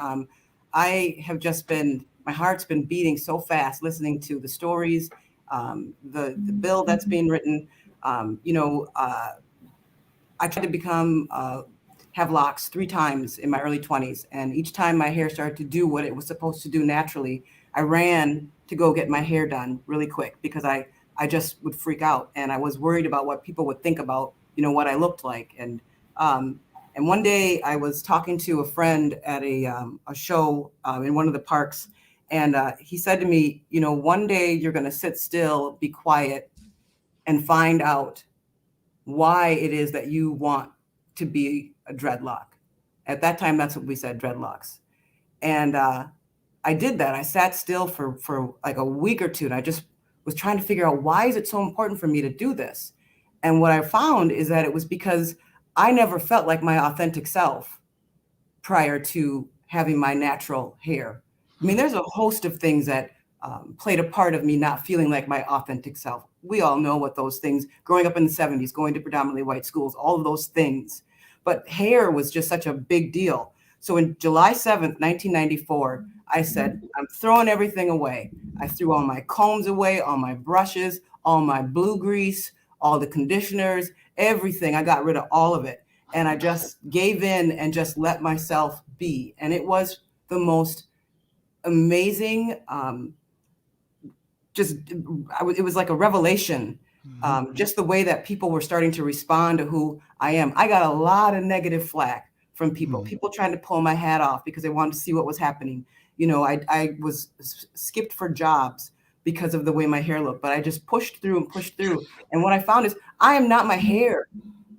I have just my heart's been beating so fast listening to the stories, the bill that's being written. I tried to have locks 3 times in my early 20s. And each time my hair started to do what it was supposed to do naturally, I ran to go get my hair done really quick because I just would freak out. And I was worried about what people would think about what I looked like. And one day I was talking to a friend at a show in one of the parks. And he said to me, one day you're going to sit still, be quiet, and find out why it is that you want to be a dreadlock. At that time, that's what we said, dreadlocks. And I did that. I sat still for like a week or two. And I just was trying to figure out, why is it so important for me to do this? And what I found is that it was because I never felt like my authentic self prior to having my natural hair. I mean, there's a host of things that played a part of me not feeling like my authentic self. We all know what those things, growing up in the 70s, going to predominantly white schools, all of those things. But hair was just such a big deal. So in July 7th, 1994, I said, I'm throwing everything away. I threw all my combs away, all my brushes, all my blue grease, all the conditioners, everything. I got rid of all of it. And I just gave in and just let myself be. And it was the most amazing, it was like a revelation. Just the way that people were starting to respond to who I am. I got a lot of negative flack from people, people trying to pull my hat off because they wanted to see what was happening. You know, I was skipped for jobs because of the way my hair looked, but I just pushed through and pushed through. And what I found is I am not my hair.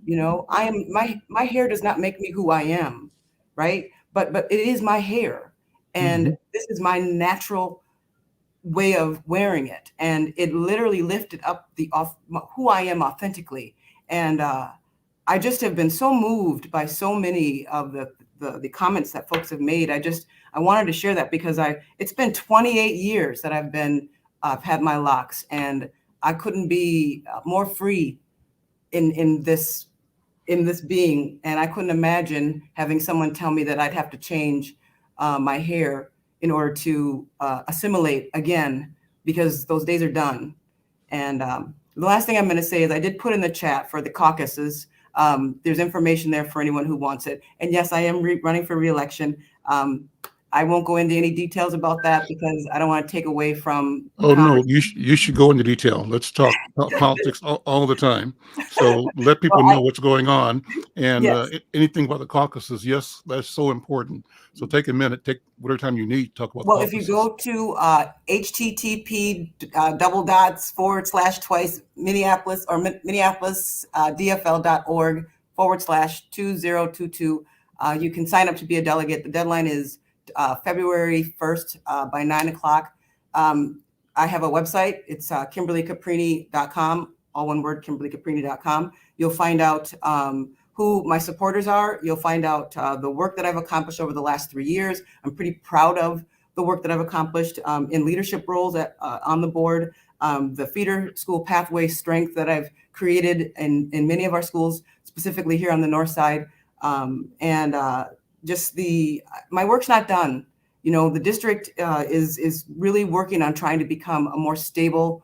You know, I am my hair does not make me who I am, right? But it is my hair, and this is my natural way of wearing it, and it literally lifted up who I am authentically. And I just have been so moved by so many of the comments that folks have made. I wanted to share that because it's been 28 years that I've had my locks, and I couldn't be more free in this being. And I couldn't imagine having someone tell me that I'd have to change my hair in order to assimilate again, because those days are done. And the last thing I'm going to say is I did put in the chat for the caucuses. There's information there for anyone who wants it. And yes, I am running for re-election. I won't go into any details about that because I don't want to take away from. Oh, no, you should go into detail. Let's talk politics all the time. So let people know what's going on, and Yes. Anything about the caucuses. Yes, that's so important. So take a minute, take whatever time you need to talk about Well, caucuses. if you go to http:// Minneapolis or minneapolisdfl.org/2022, you can sign up to be a delegate. The deadline is February 1st by 9 o'clock. I have a website. It's KimberlyCaprini.com, all one word, KimberlyCaprini.com. You'll find out who my supporters are. You'll find out the work that I've accomplished over the last 3 years. I'm pretty proud of the work that I've accomplished in leadership roles on the board, the feeder school pathway strength that I've created in many of our schools, specifically here on the north side. My work's not done. You know, the district is really working on trying to become a more stable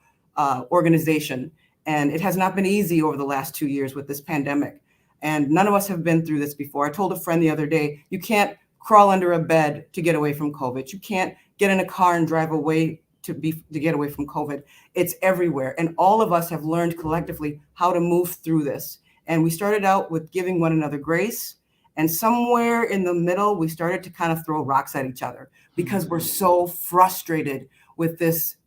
organization. And it has not been easy over the last 2 years with this pandemic. And none of us have been through this before. I told a friend the other day, you can't crawl under a bed to get away from COVID. You can't get in a car and drive away to get away from COVID. It's everywhere. And all of us have learned collectively how to move through this. And we started out with giving one another grace. And somewhere in the middle, we started to kind of throw rocks at each other because we're so frustrated with this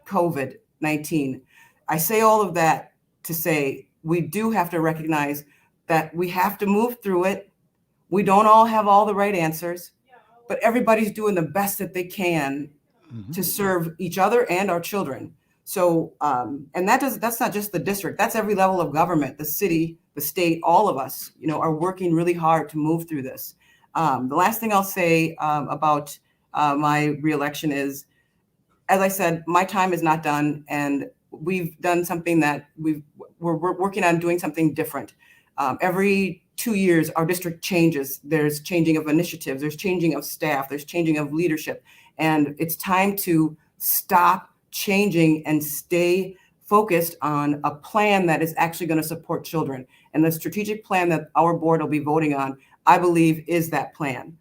COVID-19. I say all of that to say we do have to recognize that we have to move through it. We don't all have all the right answers, but everybody's doing the best that they can to serve each other and our children. So, and that's not just the district, that's every level of government, the city, the state, all of us, you know, are working really hard to move through this. The last thing I'll say about my reelection is, as I said, my time is not done, and we've done something that we're working on doing something different. Every 2 years, our district changes. There's changing of initiatives, there's changing of staff, there's changing of leadership. And it's time to stop changing and stay focused on a plan that is actually going to support children. And the strategic plan that our board will be voting on, I believe, is that plan.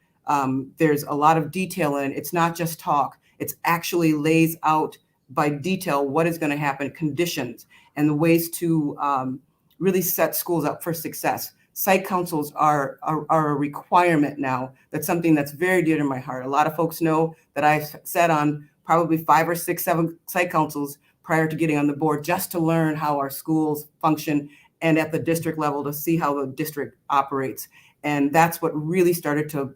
There's a lot of detail in it. It's not just talk. It's actually lays out by detail what is going to happen, conditions, and the ways to really set schools up for success. Site councils are a requirement now. That's something that's very dear to my heart. A lot of folks know that I've sat on probably 5 or 6, 7 site councils prior to getting on the board, just to learn how our schools function, and at the district level to see how the district operates. And that's what really started to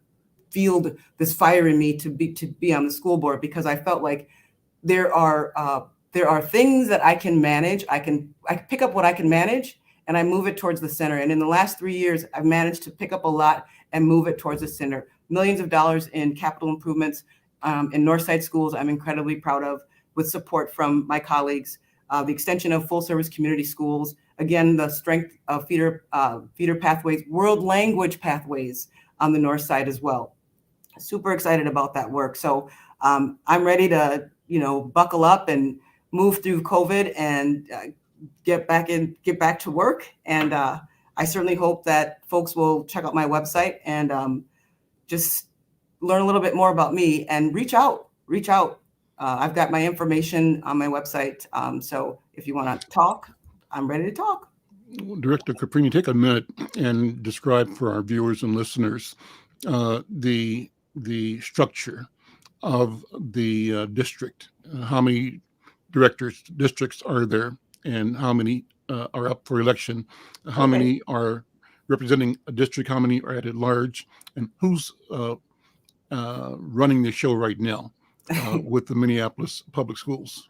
field this fire in me to be on the school board, because I felt like there are things that I can manage. I pick up what I can manage and I move it towards the center. And in the last 3 years, I've managed to pick up a lot and move it towards the center. millions of dollars in capital improvements in Northside schools. I'm incredibly proud of, with support from my colleagues. The extension of full service community schools, again, the strength of feeder pathways, world language pathways on the north side as well. Super excited about that work. So I'm ready to, buckle up and move through COVID and get back to work. And I certainly hope that folks will check out my website and just learn a little bit more about me and reach out. I've got my information on my website. So if you want to talk, I'm ready to talk. Director Caprini, take a minute and describe for our viewers and listeners the structure of the district. How many districts are there, and how many are up for election? How many are representing a district? How many are at large? And who's running the show right now with the Minneapolis Public Schools?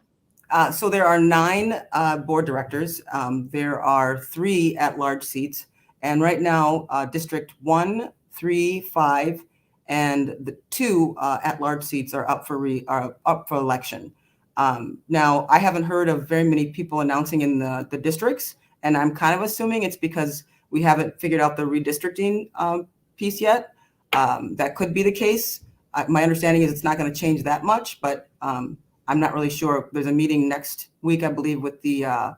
So there are 9 board directors. There are 3 at-large seats, and right now, District 1, 3, 5, and the 2 at-large seats are up for election. Now, I haven't heard of very many people announcing in the districts, and I'm kind of assuming it's because we haven't figured out the redistricting piece yet. That could be the case. My understanding is it's not going to change that much, but I'm not really sure. There's a meeting next week, I believe, with the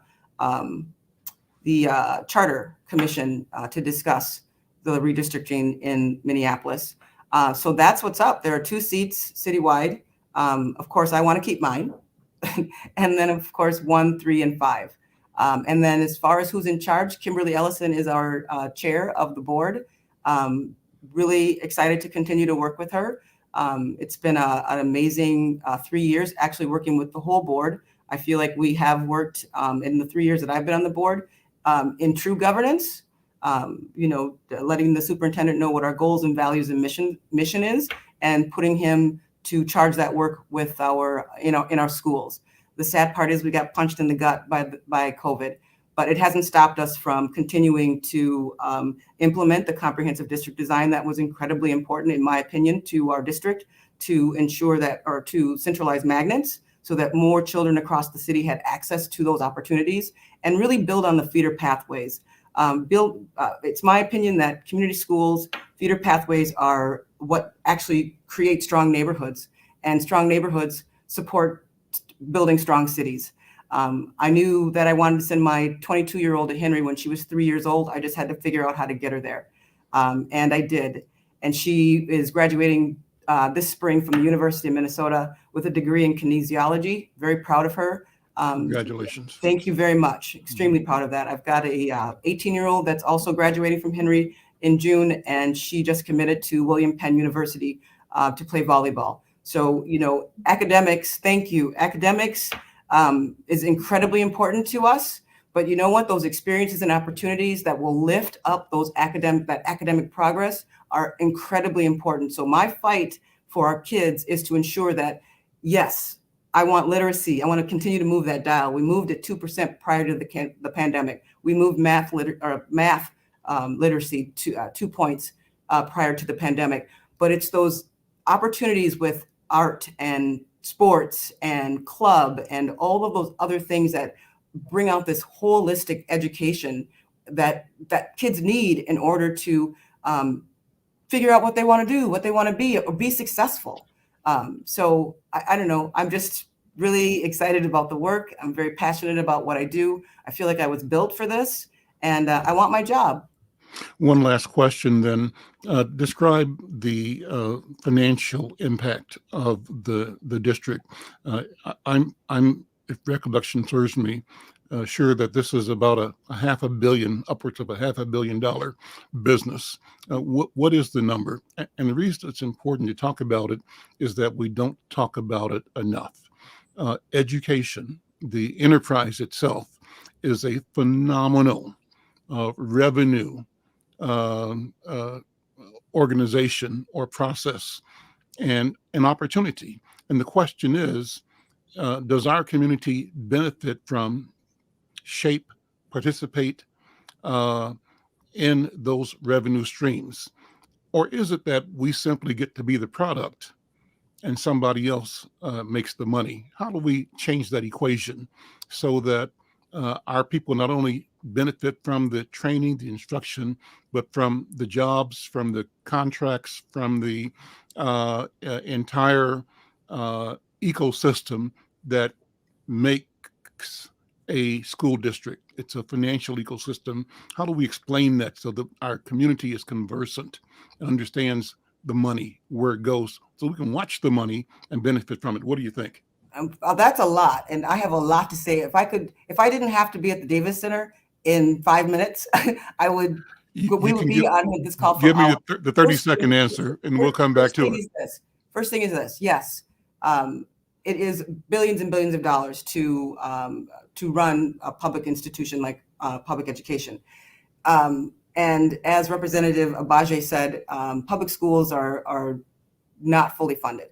Charter Commission to discuss the redistricting in Minneapolis. So that's what's up. There are 2 seats citywide. Of course, I want to keep mine. And then, of course, 1, 3, and 5. And then as far as who's in charge, Kimberly Ellison is our chair of the board. Really excited to continue to work with her. It's been an amazing 3 years actually working with the whole board. I feel like we have worked in the 3 years that I've been on the board in true governance, letting the superintendent know what our goals and values and mission is, and putting him to charge that work with in our schools. The sad part is we got punched in the gut by COVID, but it hasn't stopped us from continuing to implement the comprehensive district design that was incredibly important, in my opinion, to our district, to ensure that, or to centralize magnets so that more children across the city had access to those opportunities, and really build on the feeder pathways. It's my opinion that community schools, feeder pathways are what actually create strong neighborhoods, and strong neighborhoods support building strong cities. I knew that I wanted to send my 22-year-old to Henry when she was 3 years old. I just had to figure out how to get her there. And I did. And she is graduating this spring from the University of Minnesota with a degree in kinesiology. Very proud of her. Congratulations. Thank you very much. Extremely proud of that. I've got a 18-year-old that's also graduating from Henry in June, and she just committed to William Penn University to play volleyball. So, academics, thank you. Academics is incredibly important to us, but you know what? Those experiences and opportunities that will lift up that academic progress are incredibly important. So my fight for our kids is to ensure that, yes, I want literacy. I want to continue to move that dial. We moved at 2% prior to the pandemic. We moved math literacy to 2 points prior to the pandemic. But it's those opportunities with art and sports and club and all of those other things that bring out this holistic education that kids need in order to figure out what they want to do, what they want to be, or be successful. So I don't know. I'm just really excited about the work. I'm very passionate about what I do. I feel like I was built for this, and I want my job. One last question then. Describe the financial impact of the district. I'm, if recollection serves me, sure that this is about a $500 million, upwards of a $500 million business. What is the number? And the reason it's important to talk about it is that we don't talk about it enough. Education, the enterprise itself, is a phenomenal revenue organization or process and an opportunity. And the question is, does our community benefit from, participate in those revenue streams? Or is it that we simply get to be the product and somebody else makes the money? How do we change that equation so that our people not only benefit from the training, the instruction, but from the jobs, from the contracts, from the entire ecosystem that makes a school district? It's a financial ecosystem. How do we explain that so that our community is conversant and understands the money, where it goes, so we can watch the money and benefit from it? What do you think? That's a lot, and I have a lot to say. If I didn't have to be at the Davis Center in 5 minutes, I would. We would be on this call for give me hours. the 30-second answer, and we'll come back to it. First thing is this: yes, it is billions and billions of dollars to run a public institution like public education. And as Representative Abaje said, public schools are not fully funded.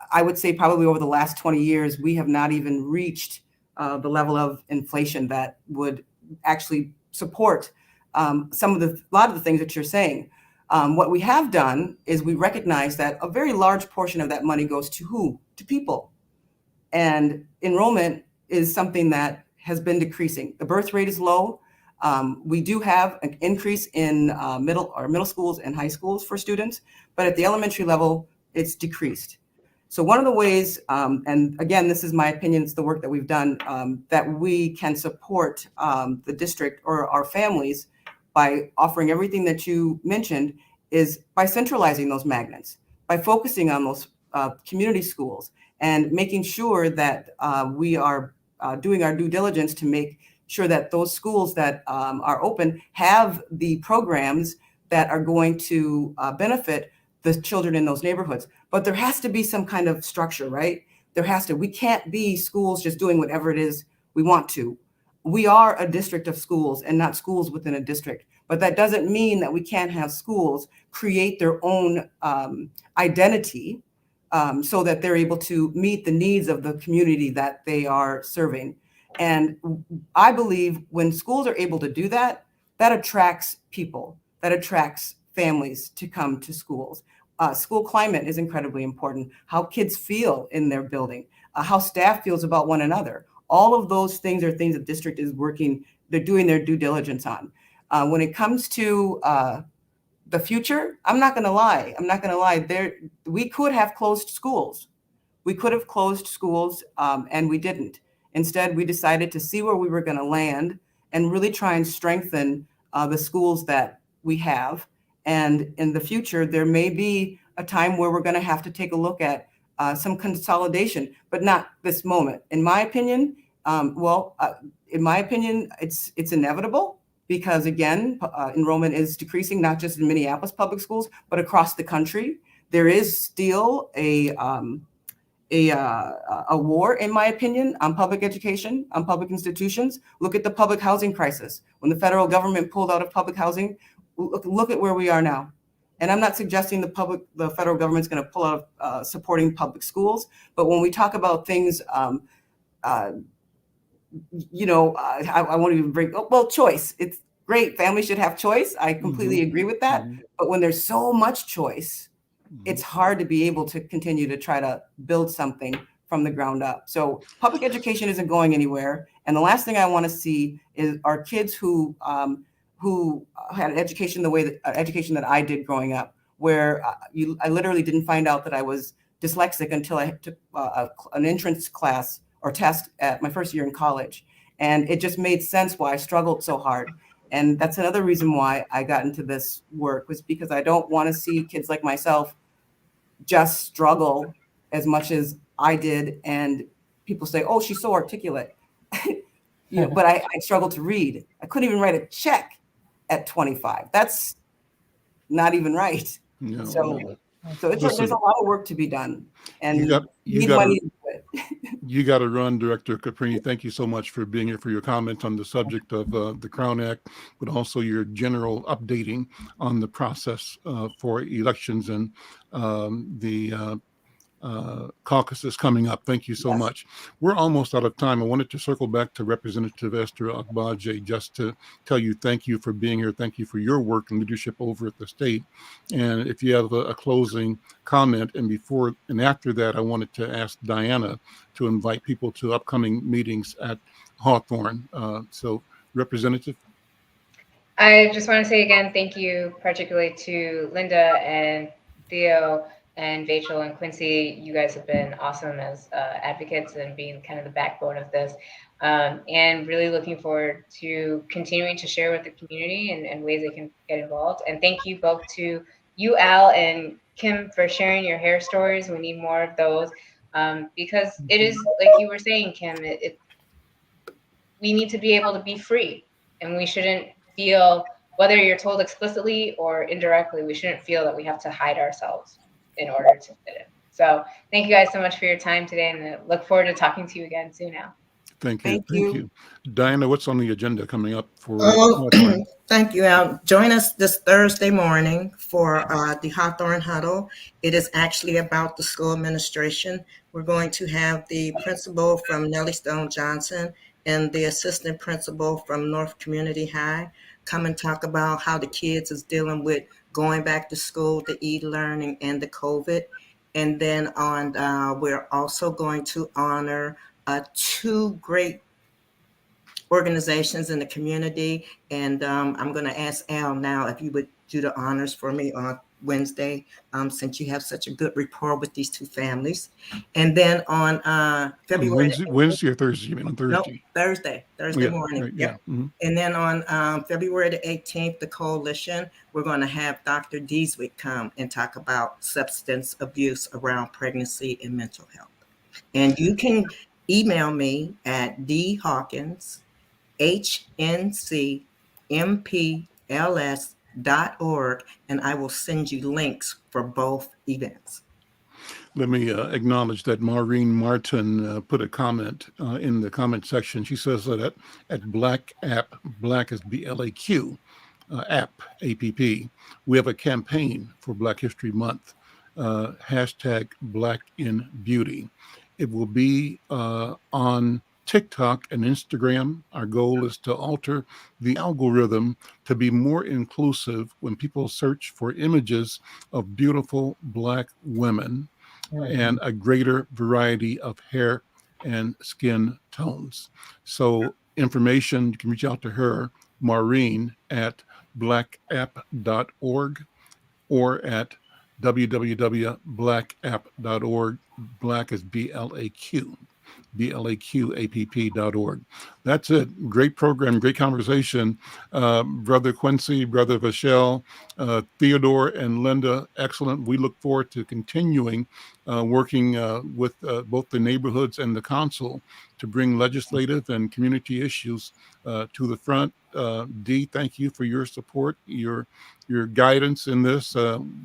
I would say probably over the last 20 years, we have not even reached the level of inflation that would actually support a lot of the things that you're saying. What we have done is we recognize that a very large portion of that money goes to who? To people. And enrollment is something that has been decreasing. The birth rate is low. We do have an increase in middle schools and high schools for students, but at the elementary level, it's decreased. So one of the ways, and again, this is my opinion, it's the work that we've done, that we can support the district or our families by offering everything that you mentioned, is by centralizing those magnets, by focusing on those community schools and making sure that we are doing our due diligence to make sure that those schools that are open have the programs that are going to benefit the children in those neighborhoods. But there has to be some kind of structure, right? We can't be schools just doing whatever it is we want to. We are a district of schools and not schools within a district. But that doesn't mean that we can't have schools create their own identity so that they're able to meet the needs of the community that they are serving. And I believe when schools are able to do that, that attracts people, that attracts families to come to schools. School climate is incredibly important. How kids feel in their building, how staff feels about one another. All of those things are things the district is working, they're doing their due diligence on. When it comes to the future, I'm not gonna lie. We could have closed schools. And we didn't. Instead, we decided to see where we were gonna land and really try and strengthen the schools that we have. And in the future, there may be a time where we're going to have to take a look at some consolidation, but not this moment. In my opinion, it's inevitable because, again, enrollment is decreasing, not just in Minneapolis public schools, but across the country. There is still a war, in my opinion, on public education, on public institutions. Look at the public housing crisis. When the federal government pulled out of public housing, look at where we are now. And I'm not suggesting the federal government's going to pull out of supporting public schools, but when we talk about things, I won't even bring, choice. It's great. Families should have choice. I completely agree with that. But when there's so much choice, it's hard to be able to continue to try to build something from the ground up. So public education isn't going anywhere. And the last thing I want to see is our kids who had an education education that I did growing up, where I literally didn't find out that I was dyslexic until I took an entrance class or test at my first year in college. And it just made sense why I struggled so hard. And that's another reason why I got into this work, was because I don't want to see kids like myself just struggle as much as I did. And people say, oh, she's so articulate. But I struggled to read. I couldn't even write a check at 25. That's not even right. No. So there's a lot of work to be done. And you got to run, Director Caprini. Thank you so much for being here, for your comments on the subject of the Crown Act, but also your general updating on the process for elections and the caucuses coming up. Thank you so much. We're almost out of time. I wanted to circle back to Representative Esther Agbaje just to tell you thank you for being here. Thank you for your work and leadership over at the state. And if you have a closing comment, and before and after that, I wanted to ask Diana to invite people to upcoming meetings at Hawthorne. So, Representative. I just want to say again, thank you particularly to Linda and Theo and Rachel and Quincy. You guys have been awesome as advocates and being kind of the backbone of this. And really looking forward to continuing to share with the community and ways they can get involved. And thank you both to you, Al, and Kim, for sharing your hair stories. We need more of those because it is, like you were saying, Kim, we need to be able to be free, and we shouldn't feel, whether you're told explicitly or indirectly, we shouldn't feel that we have to hide ourselves in order to fit in. So thank you guys so much for your time today, and I look forward to talking to you again soon now. Thank you. Thank you. Diana, what's on the agenda coming up for Thank you, Al. Join us this Thursday morning for the Hawthorne Huddle. It is actually about the school administration. We're going to have the principal from Nellie Stone Johnson and the assistant principal from North Community High come and talk about how the kids is dealing with going back to school, the e-learning, and the COVID. And then we're also going to honor two great organizations in the community. And I'm going to ask Al now if you would do the honors for me on Wednesday, since you have such a good rapport with these two families. And then on February Wednesday or Thursday? You mean on Thursday? No, Thursday morning. Right, yeah. Mm-hmm. And then on February the 18th, the coalition, we're going to have Dr. Deeswick come and talk about substance abuse around pregnancy and mental health. And you can email me at dhawkins@hncmpls.org, and I will send you links for both events. Let me acknowledge that Maureen Martin put a comment in the comment section. She says that at Black App, Black is BLAQ, app, APP, we have a campaign for Black History Month, hashtag Black in Beauty. It will be on TikTok and Instagram. Our goal is to alter the algorithm to be more inclusive when people search for images of beautiful Black women and a greater variety of hair and skin tones. So information, you can reach out to her, Maureen, at blackapp.org or at www.blackapp.org. Black is BLAQ. BLAQAPP.org. That's it. Great program, great conversation. Brother Quincy, Brother Vachelle, Theodore, and Linda, excellent. We look forward to continuing working with both the neighborhoods and the council to bring legislative and community issues to the front. Dee, thank you for your support, your guidance in this.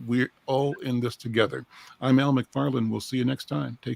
We're all in this together. I'm Al McFarlane. We'll see you next time. Take